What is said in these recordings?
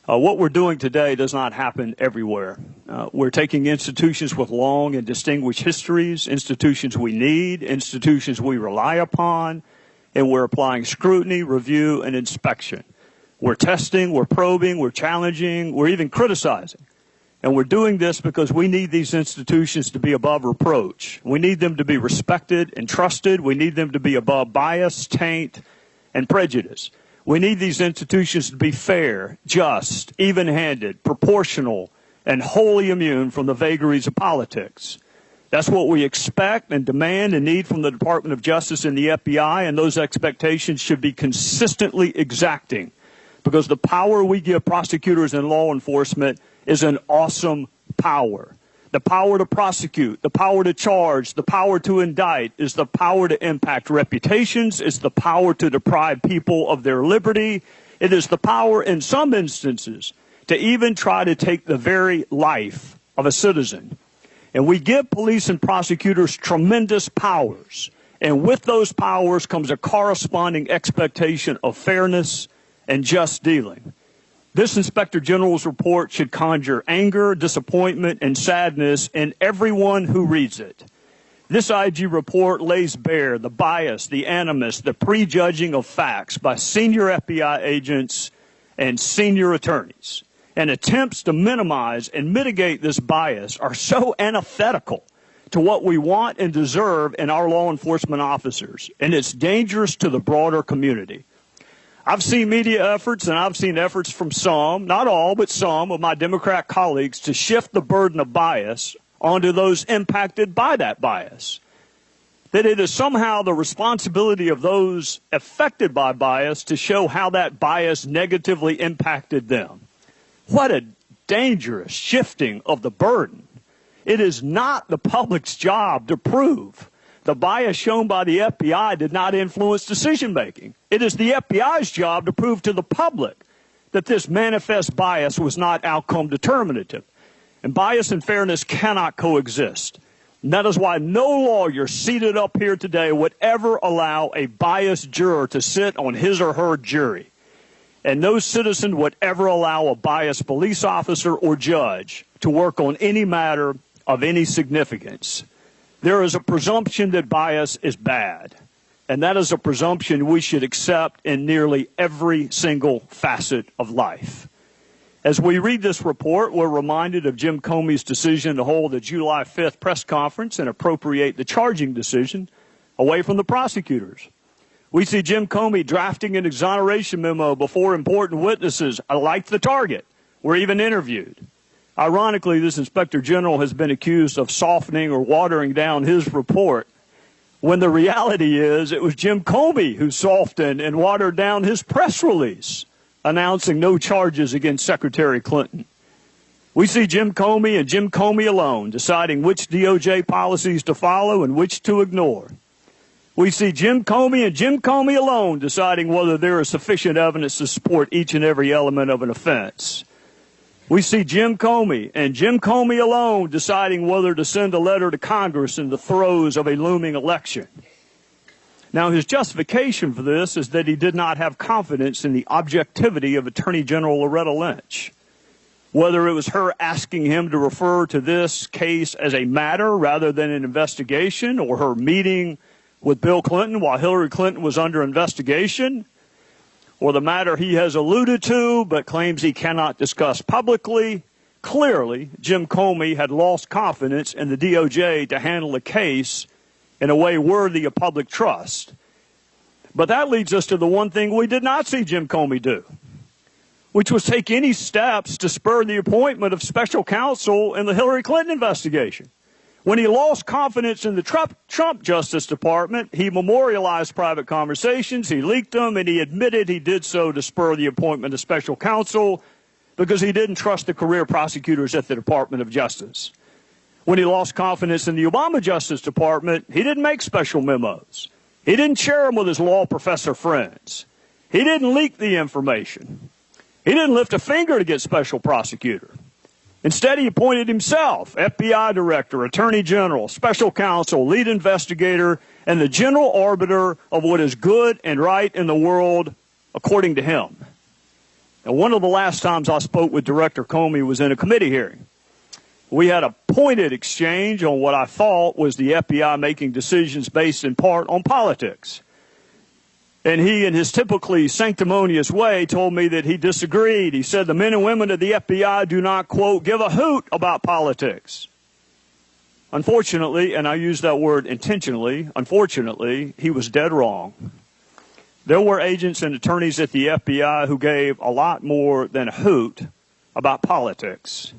What we're doing today does not happen everywhere. We're taking institutions with long and distinguished histories, institutions we need, institutions we rely upon, and we're applying scrutiny, review, and inspection. We're testing, we're probing, we're challenging, we're even criticizing. And we're doing this because we need these institutions to be above reproach. We need them to be respected and trusted. We need them to be above bias, taint, and prejudice. We need these institutions to be fair, just, even-handed, proportional, and wholly immune from the vagaries of politics. That's what we expect and demand and need from the Department of Justice and the FBI, and those expectations should be consistently exacting, because the power we give prosecutors and law enforcement is an awesome power. The power to prosecute, the power to charge, the power to indict is the power to impact reputations. It's the power to deprive people of their liberty. It is the power, in some instances, to even try to take the very life of a citizen. And we give police and prosecutors tremendous powers. And with those powers comes a corresponding expectation of fairness and just dealing. This Inspector General's report should conjure anger, disappointment, and sadness in everyone who reads it. This IG report lays bare the bias, the animus, the prejudging of facts by senior FBI agents and senior attorneys. And attempts to minimize and mitigate this bias are so antithetical to what we want and deserve in our law enforcement officers, and it's dangerous to the broader community. I've seen media efforts, and I've seen efforts from some, not all, but some of my Democrat colleagues to shift the burden of bias onto those impacted by that bias. That it is somehow the responsibility of those affected by bias to show how that bias negatively impacted them. What a dangerous shifting of the burden. It is not the public's job to prove the bias shown by the FBI did not influence decision-making. It is the FBI's job to prove to the public that this manifest bias was not outcome determinative. And bias and fairness cannot coexist. And that is why no lawyer seated up here today would ever allow a biased juror to sit on his or her jury. And no citizen would ever allow a biased police officer or judge to work on any matter of any significance. There is a presumption that bias is bad, and that is a presumption we should accept in nearly every single facet of life. As we read this report, we're reminded of Jim Comey's decision to hold a July 5th press conference and appropriate the charging decision away from the prosecutors. We see Jim Comey drafting an exoneration memo before important witnesses, like the target, were even interviewed. Ironically, this Inspector General has been accused of softening or watering down his report, when the reality is it was Jim Comey who softened and watered down his press release announcing no charges against Secretary Clinton. We see Jim Comey and Jim Comey alone deciding which DOJ policies to follow and which to ignore. We see Jim Comey and Jim Comey alone deciding whether there is sufficient evidence to support each and every element of an offense. We see Jim Comey and Jim Comey alone deciding whether to send a letter to Congress in the throes of a looming election. Now, his justification for this is that he did not have confidence in the objectivity of Attorney General Loretta Lynch. Whether it was her asking him to refer to this case as a matter rather than an investigation, or her meeting with Bill Clinton while Hillary Clinton was under investigation, or the matter he has alluded to but claims he cannot discuss publicly, clearly Jim Comey had lost confidence in the DOJ to handle the case in a way worthy of public trust. But that leads us to the one thing we did not see Jim Comey do, which was take any steps to spur the appointment of special counsel in the Hillary Clinton investigation. When he lost confidence in the Trump Justice Department, he memorialized private conversations, he leaked them, and he admitted he did so to spur the appointment of special counsel because he didn't trust the career prosecutors at the Department of Justice. When he lost confidence in the Obama Justice Department, he didn't make special memos. He didn't share them with his law professor friends. He didn't leak the information. He didn't lift a finger to get special prosecutor. Instead, he appointed himself FBI director, attorney general, special counsel, lead investigator, and the general arbiter of what is good and right in the world, according to him. Now, one of the last times I spoke with Director Comey was in a committee hearing. We had a pointed exchange on what I thought was the FBI making decisions based in part on politics. And he, in his typically sanctimonious way, told me that he disagreed. He said the men and women of the FBI do not, quote, give a hoot about politics. Unfortunately, and I use that word intentionally, unfortunately, he was dead wrong. There were agents and attorneys at the FBI who gave a lot more than a hoot about politics.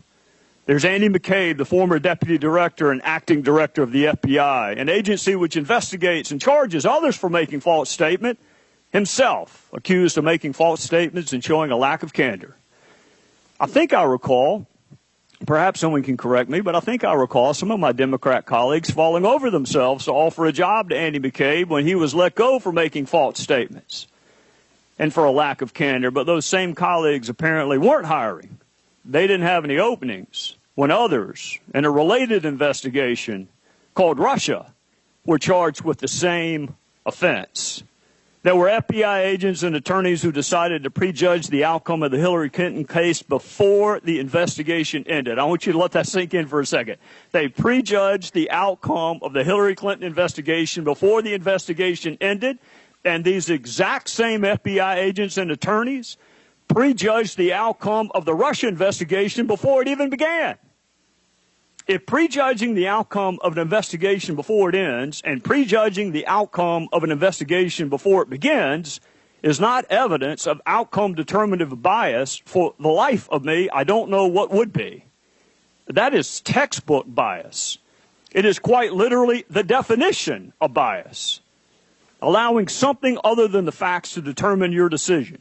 There's Andy McCabe, the former deputy director and acting director of the FBI, an agency which investigates and charges others for making false statements, himself accused of making false statements and showing a lack of candor. I think I recall, perhaps someone can correct me, but I think I recall some of my Democrat colleagues falling over themselves to offer a job to Andy McCabe when he was let go for making false statements and for a lack of candor. But those same colleagues apparently weren't hiring. They didn't have any openings when others in a related investigation called Russia were charged with the same offense. There were FBI agents and attorneys who decided to prejudge the outcome of the Hillary Clinton case before the investigation ended. I want you to let that sink in for a second. They prejudged the outcome of the Hillary Clinton investigation before the investigation ended, and these exact same FBI agents and attorneys prejudged the outcome of the Russia investigation before it even began. If prejudging the outcome of an investigation before it ends and prejudging the outcome of an investigation before it begins is not evidence of outcome determinative bias, for the life of me, I don't know what would be. That is textbook bias. It is quite literally the definition of bias, allowing something other than the facts to determine your decision.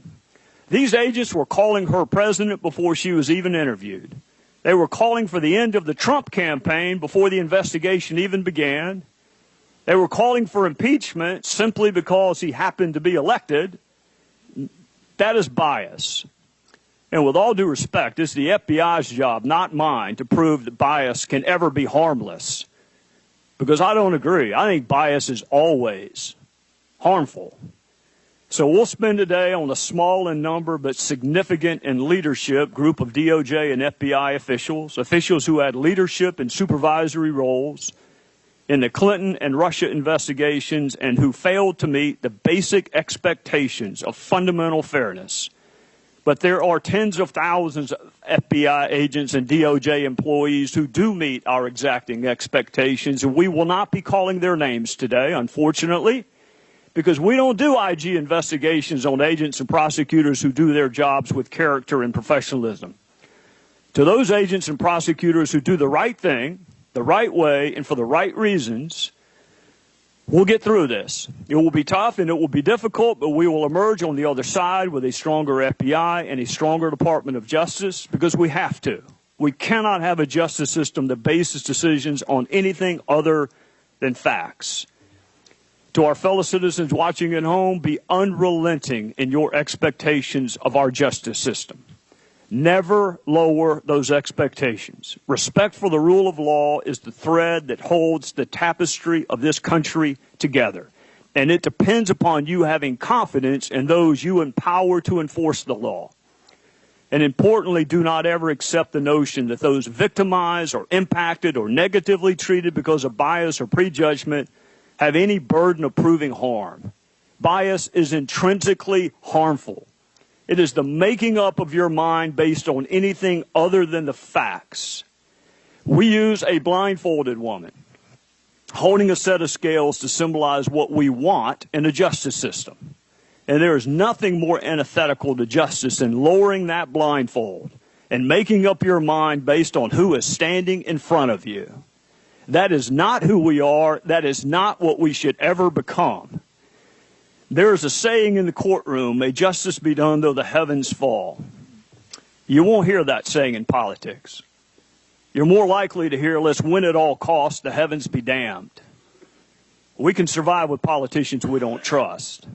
These agents were calling her president before she was even interviewed. They were calling for the end of the Trump campaign before the investigation even began. They were calling for impeachment simply because he happened to be elected. That is bias. And with all due respect, it's the FBI's job, not mine, to prove that bias can ever be harmless. Because I don't agree. I think bias is always harmful. So we'll spend today on a small in number but significant in leadership group of DOJ and FBI officials who had leadership and supervisory roles in the Clinton and Russia investigations and who failed to meet the basic expectations of fundamental fairness. But there are tens of thousands of FBI agents and DOJ employees who do meet our exacting expectations, and we will not be calling their names today, unfortunately, because we don't do IG investigations on agents and prosecutors who do their jobs with character and professionalism. To those agents and prosecutors who do the right thing, the right way, and for the right reasons, we'll get through this. It will be tough and it will be difficult, but we will emerge on the other side with a stronger FBI and a stronger Department of Justice because we have to. We cannot have a justice system that bases decisions on anything other than facts. To our fellow citizens watching at home, be unrelenting in your expectations of our justice system. Never lower those expectations. Respect for the rule of law is the thread that holds the tapestry of this country together. And it depends upon you having confidence in those you empower to enforce the law. And importantly, do not ever accept the notion that those victimized or impacted or negatively treated because of bias or prejudgment have any burden of proving harm. Bias is intrinsically harmful. It is the making up of your mind based on anything other than the facts. We use a blindfolded woman holding a set of scales to symbolize what we want in a justice system. And there is nothing more antithetical to justice than lowering that blindfold and making up your mind based on who is standing in front of you. That is not who we are. That is not what we should ever become. There is a saying in the courtroom, may justice be done though the heavens fall. You won't hear that saying in politics. You're more likely to hear, let's win at all costs, the heavens be damned. We can survive with politicians we don't trust.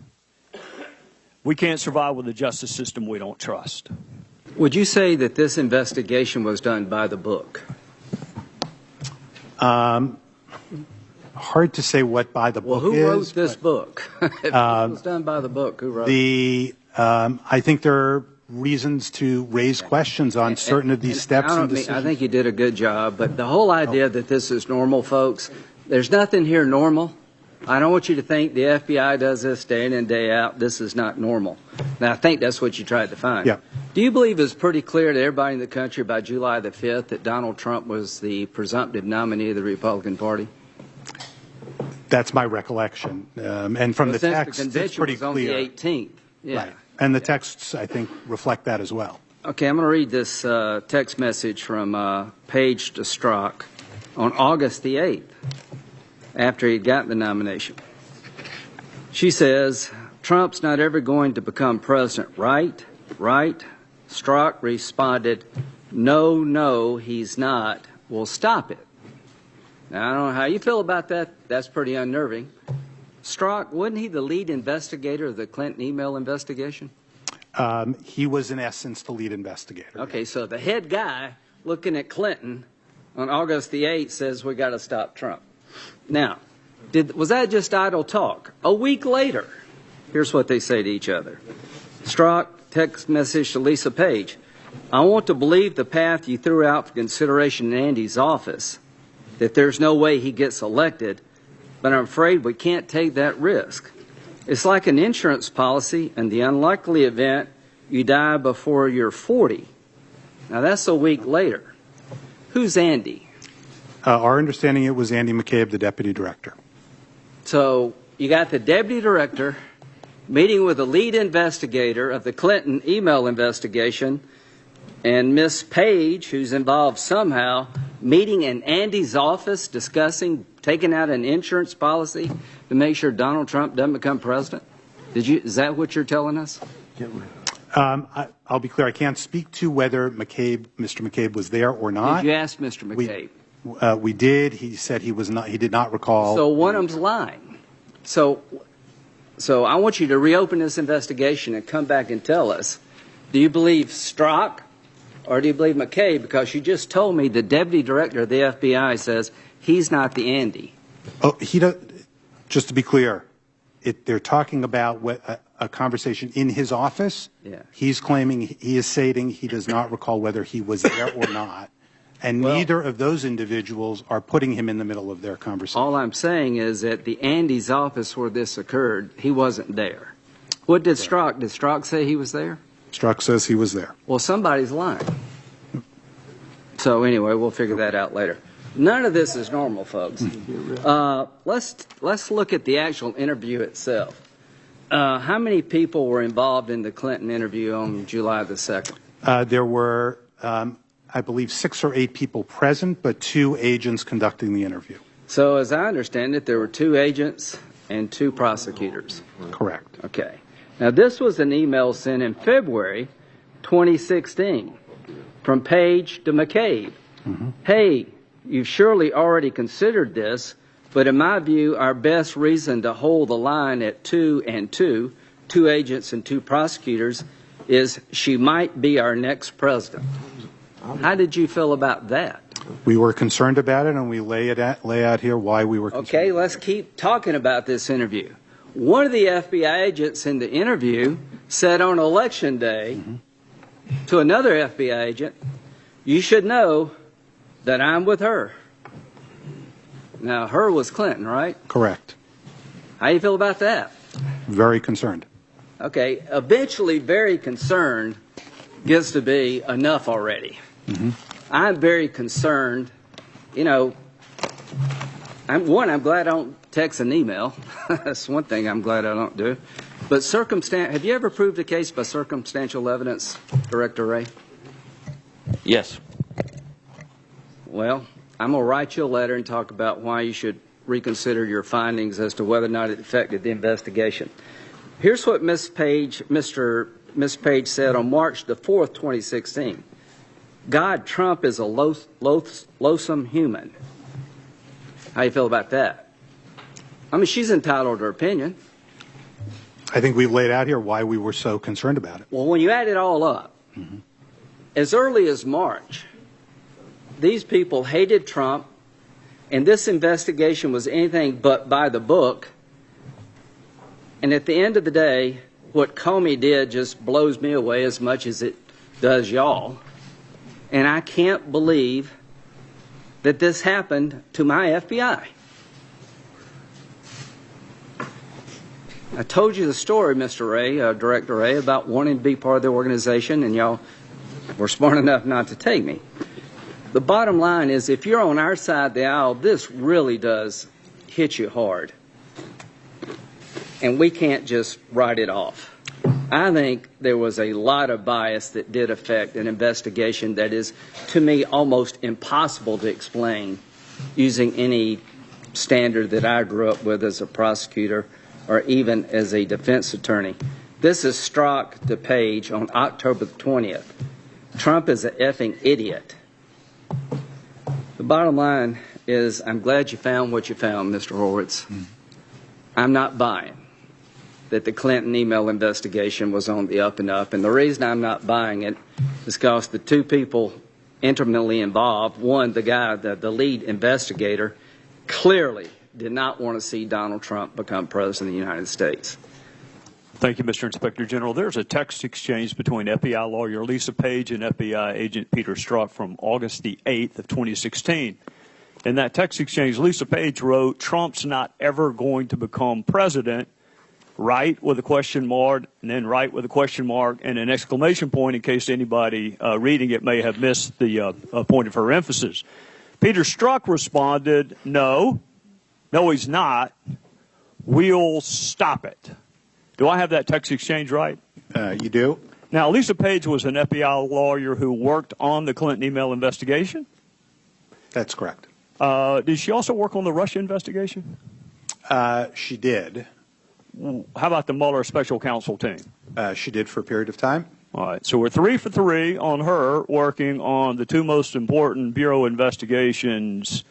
We can't survive with a justice system we don't trust. Would you say that this investigation was done by the book? Hard to say what by the book is. Well, who wrote this book? If it was done by the book, who wrote it? I think there reasons to raise questions on certain of these steps and decisions. I think you did a good job, but the whole idea that this is normal, folks, there's nothing here normal. I don't want you to think the FBI does this day in and day out. This is not normal. Now, I think that's what you tried to find. Yeah. Do you believe it's pretty clear to everybody in the country by July the 5th that Donald Trump was the presumptive nominee of the Republican Party? That's my recollection. And from the text, it's pretty was on clear. the 18th. Yeah. Right. And the texts, I think, reflect that as well. Okay, I'm going to read this text message from Page to Strzok on August the 8th, after he'd gotten the nomination. She says, Trump's not ever going to become president, right? Right? Strzok responded, no, no, he's not. Well, stop it. Now, I don't know how you feel about that. That's pretty unnerving. Strzok, wasn't he the lead investigator of the Clinton email investigation? He was, in essence, the lead investigator. Okay, so the head guy looking at Clinton on August the 8th says we got to stop Trump. Now, was that just idle talk? A week later, here's what they say to each other. Strzok, text message to Lisa Page. I want to believe the path you threw out for consideration in Andy's office, that there's no way he gets elected, but I'm afraid we can't take that risk. It's like an insurance policy in the unlikely event you die before you're 40. Now, that's a week later. Who's Andy? Our understanding, it was Andy McCabe, the deputy director. So you got the deputy director meeting with the lead investigator of the Clinton email investigation, and Miss Page, who's involved somehow, meeting in Andy's office discussing taking out an insurance policy to make sure Donald Trump doesn't become president? Is that what you're telling us? I'll be clear. I can't speak to whether Mr. McCabe was there or not. Did you ask Mr. McCabe? We did. He said he was not. He did not recall. So one of them's lying. So I want you to reopen this investigation and come back and tell us, do you believe Strzok or do you believe McCabe? Because you just told me the deputy director of the FBI says he's not the Andy. Oh, just to be clear, they're talking about a conversation in his office. Yeah. He's claiming, he is stating he does not recall whether he was there or not. And neither of those individuals are putting him in the middle of their conversation. All I'm saying is that the Andy's office where this occurred, he wasn't there. What did Strzok? Did Strzok say he was there? Strzok says he was there. Well, somebody's lying. So anyway, we'll figure that out later. None of this is normal, folks. Let's look at the actual interview itself. How many people were involved in the Clinton interview on July the 2nd? There were, I believe, 6 or 8 people present, but 2 agents conducting the interview. So as I understand it, there were 2 agents and 2 prosecutors. Correct. Okay. Now, this was an email sent in February 2016 from Page to McCabe. Mm-hmm. Hey, you've surely already considered this, but in my view, our best reason to hold the line at 2 and 2, 2 agents and 2 prosecutors, is she might be our next president. How did you feel about that? We were concerned about it, and we lay out here why we were concerned. Okay, let's keep talking about this interview. One of the FBI agents in the interview said on Election Day to another FBI agent, you should know that I'm with her. Now, her was Clinton, right? Correct. How do you feel about that? Very concerned. Okay, eventually very concerned gets to be enough already. Mm-hmm. I'm very concerned. You know, I'm glad I don't text an email. That's one thing I'm glad I don't do. But have you ever proved a case by circumstantial evidence, Director Wray? Yes. Well, I'm going to write you a letter and talk about why you should reconsider your findings as to whether or not it affected the investigation. Here's what Miss Page said on March the 4th, 2016. God, Trump is a loathsome human. How do you feel about that? I mean, she's entitled to her opinion. I think we've laid out here why we were so concerned about it. Well, when you add it all up, as early as March, these people hated Trump, and this investigation was anything but by the book. And at the end of the day, what Comey did just blows me away as much as it does y'all. And I can't believe that this happened to my FBI. I told you the story, Mr. Ray, Director Ray, about wanting to be part of the organization, and y'all were smart enough not to take me. The bottom line is, if you're on our side of the aisle, this really does hit you hard. And we can't just write it off. I think there was a lot of bias that did affect an investigation that is, to me, almost impossible to explain using any standard that I grew up with as a prosecutor or even as a defense attorney. This is Strzok to Page on October the 20th. Trump is an effing idiot. The bottom line is, I'm glad you found what you found, Mr. Horowitz. I'm not buying that the Clinton email investigation was on the up and up. And the reason I'm not buying it is because the two people intimately involved, one, the guy, the lead investigator, clearly did not want to see Donald Trump become president of the United States. Thank you, Mr. Inspector General. There's a text exchange between FBI lawyer Lisa Page and FBI agent Peter Strzok from August the 8th of 2016. In that text exchange, Lisa Page wrote, "Trump's not ever going to become president," right with a question mark, and then right with a question mark and an exclamation point in case anybody reading it may have missed the point of her emphasis. Peter Strzok responded, no, he's not. We'll stop it. Do I have that text exchange right? You do? Now, Lisa Page was an FBI lawyer who worked on the Clinton email investigation? That's correct. Did she also work on the Russia investigation? She did. How about the Mueller special counsel team? She did for a period of time. All right, so we're 3 for 3 on her working on the two most important Bureau investigations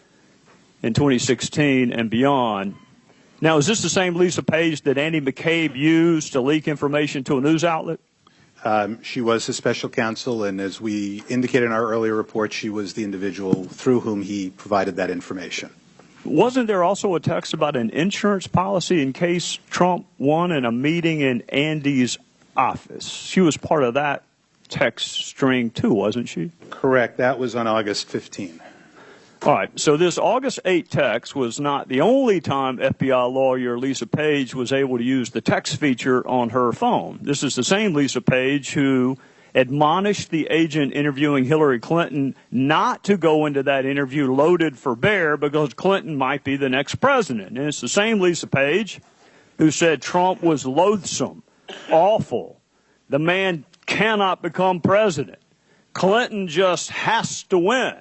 in 2016 and beyond. Now, is this the same Lisa Page that Andy McCabe used to leak information to a news outlet? She was his special counsel, and as we indicated in our earlier report, she was the individual through whom he provided that information. Wasn't there also a text about an insurance policy in case Trump won in a meeting in Andy's office? She was part of that text string too, wasn't she? Correct. That was on August 15. All right, so this August 8 text was not the only time FBI lawyer Lisa Page was able to use the text feature on her phone. This is the same Lisa Page who admonished the agent interviewing Hillary Clinton not to go into that interview loaded for bear because Clinton might be the next president. And it's the same Lisa Page who said Trump was loathsome, awful. The man cannot become president. Clinton just has to win,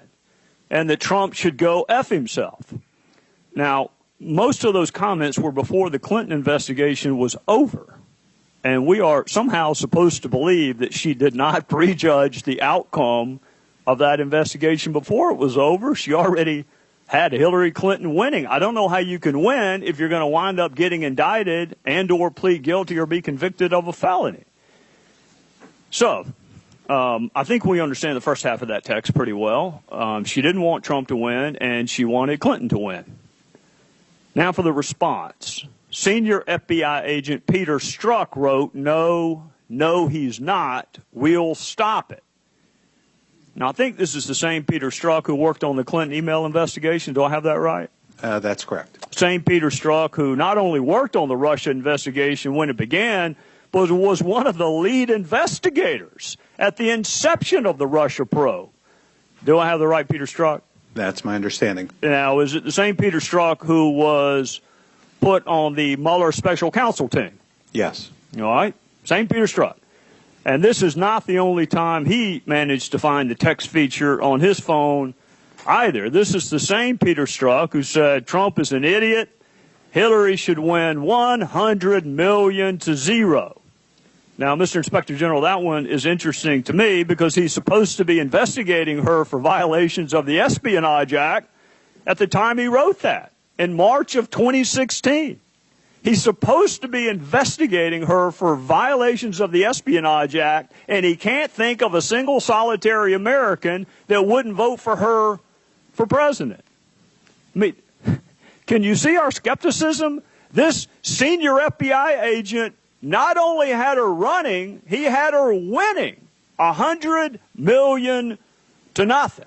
and that Trump should go F himself. Now, most of those comments were before the Clinton investigation was over. And we are somehow supposed to believe that she did not prejudge the outcome of that investigation before it was over. She already had Hillary Clinton winning. I don't know how you can win if you're going to wind up getting indicted and or plead guilty or be convicted of a felony. So I think we understand the first half of that text pretty well. She didn't want Trump to win, and she wanted Clinton to win. Now for the response. Senior FBI agent Peter Strzok wrote, no, he's not. We'll stop it. Now, I think this is the same Peter Strzok who worked on the Clinton email investigation. Do I have that right? That's correct. Same Peter Strzok who not only worked on the Russia investigation when it began, but was one of the lead investigators at the inception of the Russia probe. Do I have the right Peter Strzok? That's my understanding. Now, is it the same Peter Strzok who was put on the Mueller special counsel team? Yes. All right. Same Peter Strzok. And this is not the only time he managed to find the text feature on his phone either. This is the same Peter Strzok who said Trump is an idiot. Hillary should win 100 million to 0. Now, Mr. Inspector General, that one is interesting to me because he's supposed to be investigating her for violations of the Espionage Act at the time he wrote that. In March of 2016, he's supposed to be investigating her for violations of the Espionage Act, and he can't think of a single solitary American that wouldn't vote for her for president. I mean, can you see our skepticism? This senior FBI agent not only had her running, he had her winning $100 million to nothing.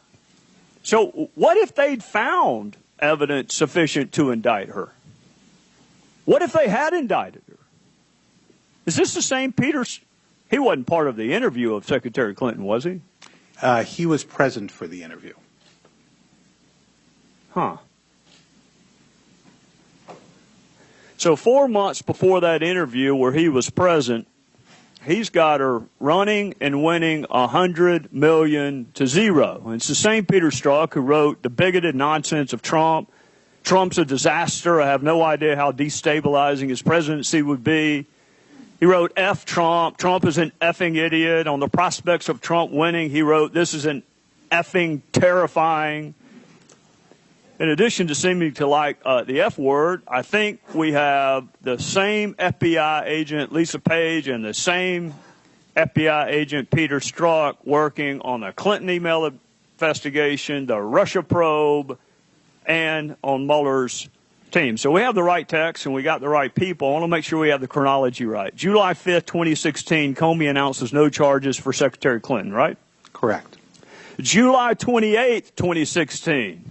So what if they'd found evidence sufficient to indict her? What if they had indicted her? Is this the same Peter? He wasn't part of the interview of Secretary Clinton, was he? He was present for the interview. Huh. So 4 months before that interview where he was present, he's got her running and winning $100 million to zero. And it's the same Peter Strzok who wrote The Bigoted Nonsense of Trump. Trump's a disaster. I have no idea how destabilizing his presidency would be. He wrote F Trump. Trump is an effing idiot. On the prospects of Trump winning, he wrote, this is an effing terrifying. In addition to seeming to like the F word, I think we have the same FBI agent, Lisa Page, and the same FBI agent, Peter Strzok, working on the Clinton email investigation, the Russia probe, and on Mueller's team. So we have the right text and we got the right people. I want to make sure we have the chronology right. July 5th, 2016, Comey announces no charges for Secretary Clinton, right? Correct. July 28th, 2016.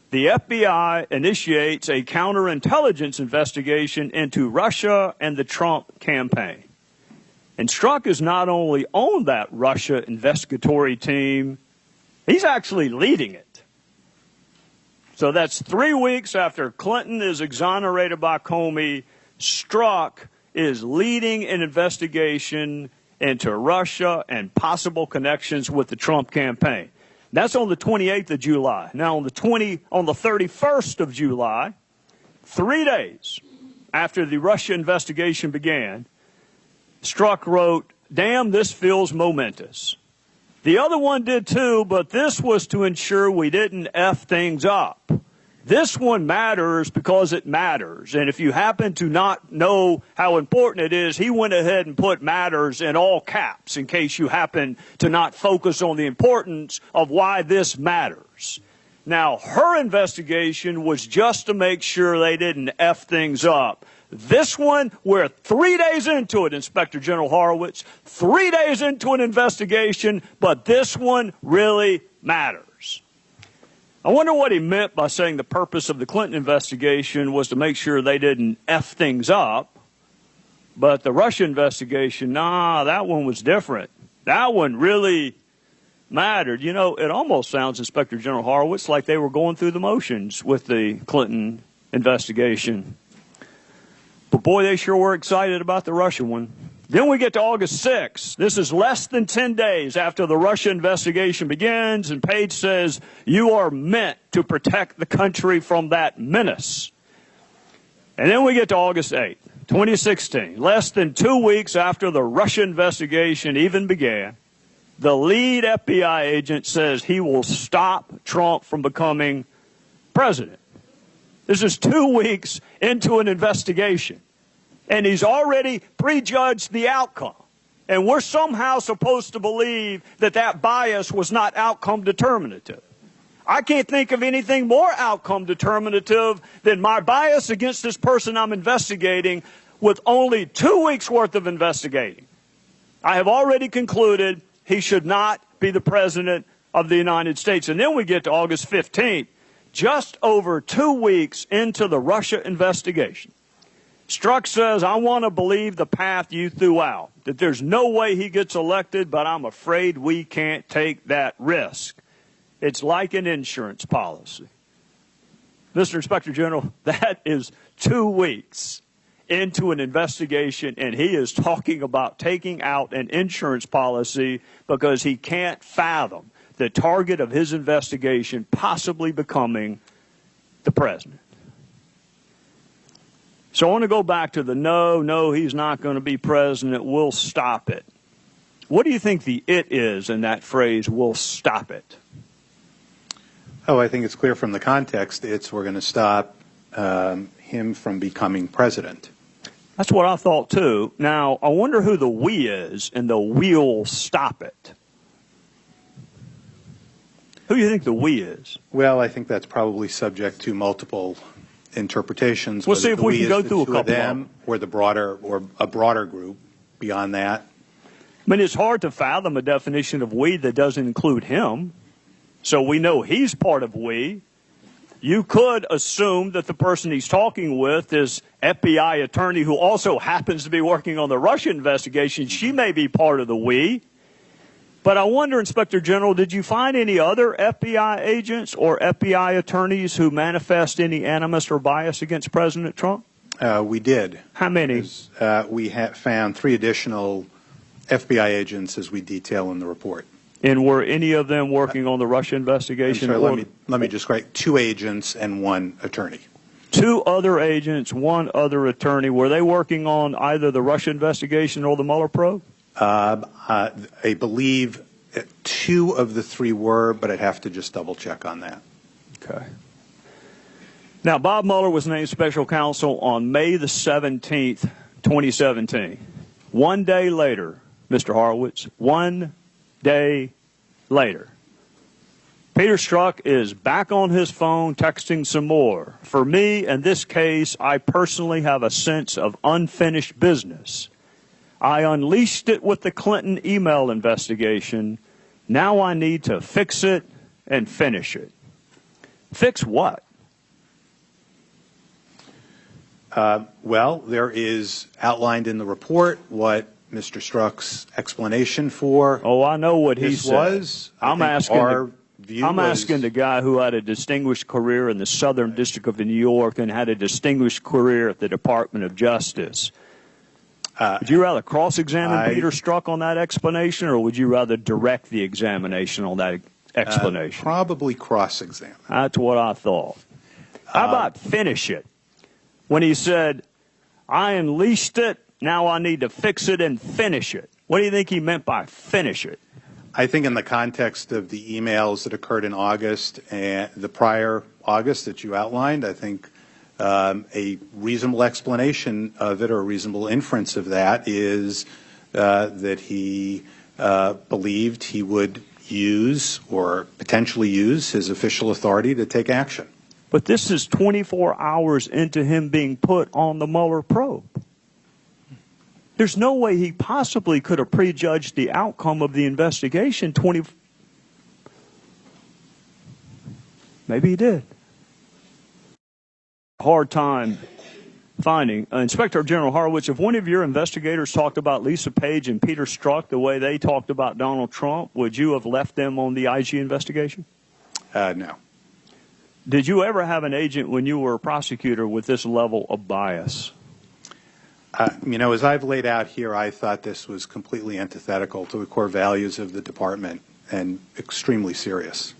The FBI initiates a counterintelligence investigation into Russia and the Trump campaign. And Strzok is not only on that Russia investigatory team, he's actually leading it. So that's 3 weeks after Clinton is exonerated by Comey, Strzok is leading an investigation into Russia and possible connections with the Trump campaign. That's on the 28th of July. Now, on the 31st of July, 3 days after the Russia investigation began, Strzok wrote, damn, this feels momentous. The other one did too, but this was to ensure we didn't F things up. This one matters because it matters. And if you happen to not know how important it is, he went ahead and put matters in all caps in case you happen to not focus on the importance of why this matters. Now, her investigation was just to make sure they didn't F things up. This one, we're 3 days into it, Inspector General Horowitz, 3 days into an investigation, but this one really matters. I wonder what he meant by saying the purpose of the Clinton investigation was to make sure they didn't F things up. But the Russia investigation, nah, that one was different. That one really mattered. You know, it almost sounds, Inspector General Horowitz, like they were going through the motions with the Clinton investigation. But boy, they sure were excited about the Russia one. Then we get to August 6th. This is less than 10 days after the Russia investigation begins, and Page says, you are meant to protect the country from that menace. And then we get to August 8th, 2016. Less than 2 weeks after the Russia investigation even began, the lead FBI agent says he will stop Trump from becoming president. This is 2 weeks into an investigation. And he's already prejudged the outcome. And we're somehow supposed to believe that that bias was not outcome determinative. I can't think of anything more outcome determinative than my bias against this person I'm investigating with only 2 weeks worth of investigating. I have already concluded he should not be the president of the United States. And then we get to August 15th, just over 2 weeks into the Russia investigation. Strzok says, I want to believe the path you threw out, that there's no way he gets elected, but I'm afraid we can't take that risk. It's like an insurance policy. Mr. Inspector General, that is 2 weeks into an investigation, and he is talking about taking out an insurance policy because he can't fathom the target of his investigation possibly becoming the president. So I want to go back to the no, he's not going to be president, we'll stop it. What do you think the it is in that phrase, we'll stop it? Oh, I think it's clear from the context. It's we're going to stop him from becoming president. That's what I thought, too. Now, I wonder who the we is in the we'll stop it. Who do you think the we is? Well, I think that's probably subject to multiple interpretations. We'll see whether if the we can is go the through a two of couple of them or the broader or a broader group beyond that. I mean, it's hard to fathom a definition of we that doesn't include him. So we know he's part of we. You could assume that the person he's talking with is FBI attorney who also happens to be working on the Russia investigation. She may be part of the we. But I wonder, Inspector General, did you find any other FBI agents or FBI attorneys who manifest any animus or bias against President Trump? We did. How many? We found 3 additional FBI agents, as we detail in the report. And were any of them working on the Russia investigation? I'm sorry, let me just write 2 agents and 1 attorney. 2 other agents, 1 other attorney. Were they working on either the Russia investigation or the Mueller probe? I believe 2 of the 3 were, but I'd have to just double check on that. Okay. Now, Bob Mueller was named special counsel on May the 17th, 2017. 1 day later, Mr. Horowitz, 1 day later, Peter Strzok is back on his phone texting some more. For me, in this case, I personally have a sense of unfinished business. I unleashed it with the Clinton email investigation. Now I need to fix it and finish it. Fix what? Well, there is outlined in the report what Mr. Strzok's explanation for. Oh, I know what he this said. was. I'm asking the guy who had a distinguished career in the Southern District of New York and had a distinguished career at the Department of Justice. Would you rather cross-examine Peter Strzok on that explanation, or would you rather direct the examination on that explanation? Probably cross-examine. That's what I thought. How about finish it? When he said, I unleashed it, now I need to fix it and finish it. What do you think he meant by finish it? I think in the context of the emails that occurred in August and the prior August that you outlined, I think a reasonable explanation of it or a reasonable inference of that is that he believed he would use or potentially use his official authority to take action. But this is 24 hours into him being put on the Mueller probe. There's no way he possibly could have prejudged the outcome of the investigation. Maybe he did. Hard time finding. Inspector General Horowitz, if one of your investigators talked about Lisa Page and Peter Strzok the way they talked about Donald Trump, would you have left them on the IG investigation? No. Did you ever have an agent when you were a prosecutor with this level of bias? As I've laid out here, I thought this was completely antithetical to the core values of the department and extremely serious.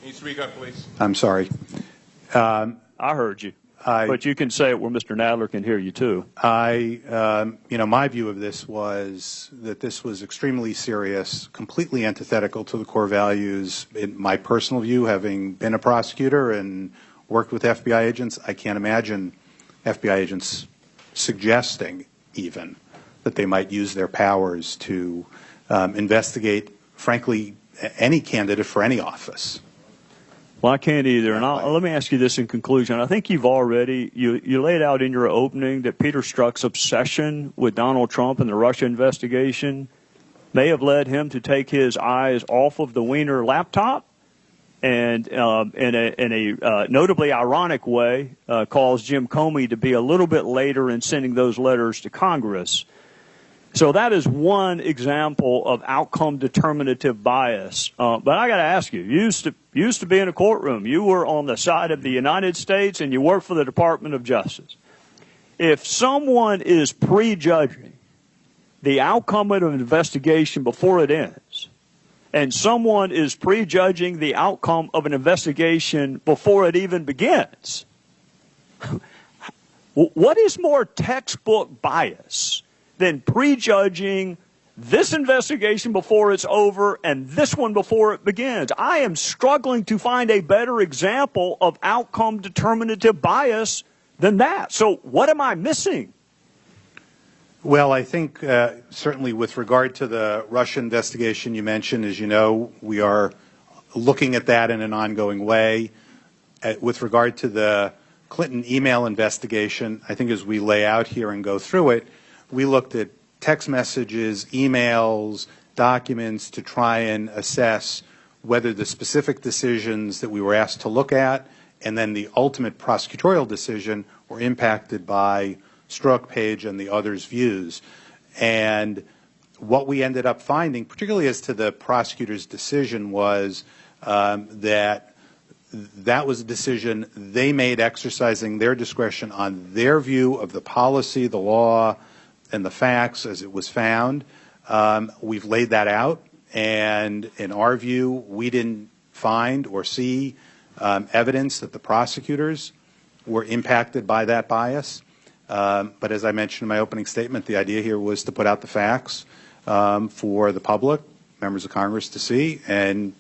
Can you speak up, please? I'm sorry. I heard you, but you can say it where Mr. Nadler can hear you too. My view of this was that this was extremely serious, completely antithetical to the core values. In my personal view, having been a prosecutor and worked with FBI agents, I can't imagine FBI agents suggesting even that they might use their powers to investigate, frankly, any candidate for any office. Well, I can't either. And let me ask you this in conclusion. I think you've already, you laid out in your opening that Peter Strzok's obsession with Donald Trump and the Russia investigation may have led him to take his eyes off of the Wiener laptop and in a notably ironic way caused Jim Comey to be a little bit later in sending those letters to Congress. So that is one example of outcome determinative bias. But I got to ask you, you used to be in a courtroom. You were on the side of the United States and you worked for the Department of Justice. If someone is prejudging the outcome of an investigation before it ends, and someone is prejudging the outcome of an investigation before it even begins, what is more textbook bias than prejudging this investigation before it's over and this one before it begins? I am struggling to find a better example of outcome determinative bias than that. So what am I missing? Well, I think certainly with regard to the Russia investigation you mentioned, as you know, we are looking at that in an ongoing way. With regard to the Clinton email investigation, I think as we lay out here and go through it, we looked at text messages, emails, documents to try and assess whether the specific decisions that we were asked to look at and then the ultimate prosecutorial decision were impacted by Strzok, Page, and the others' views. And what we ended up finding, particularly as to the prosecutor's decision, was that was a decision they made exercising their discretion on their view of the policy, the law, and the facts as it was found. We've laid that out, and in our view, we didn't find or see evidence that the prosecutors were impacted by that bias. But as I mentioned in my opening statement, the idea here was to put out the facts for the public, members of Congress to see, and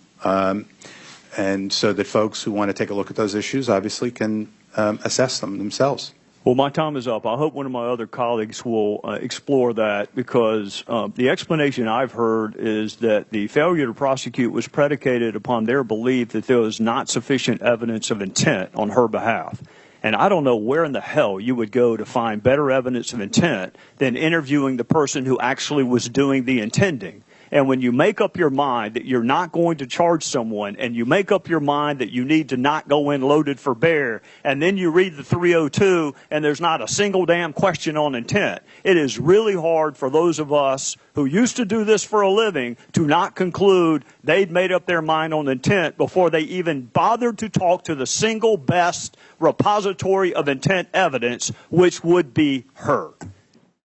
so that folks who want to take a look at those issues obviously can assess them themselves. Well, my time is up. I hope one of my other colleagues will explore that, because the explanation I've heard is that the failure to prosecute was predicated upon their belief that there was not sufficient evidence of intent on her behalf. And I don't know where in the hell you would go to find better evidence of intent than interviewing the person who actually was doing the intending. And when you make up your mind that you're not going to charge someone, and you make up your mind that you need to not go in loaded for bear, and then you read the 302 and there's not a single damn question on intent, it is really hard for those of us who used to do this for a living to not conclude they'd made up their mind on intent before they even bothered to talk to the single best repository of intent evidence, which would be her.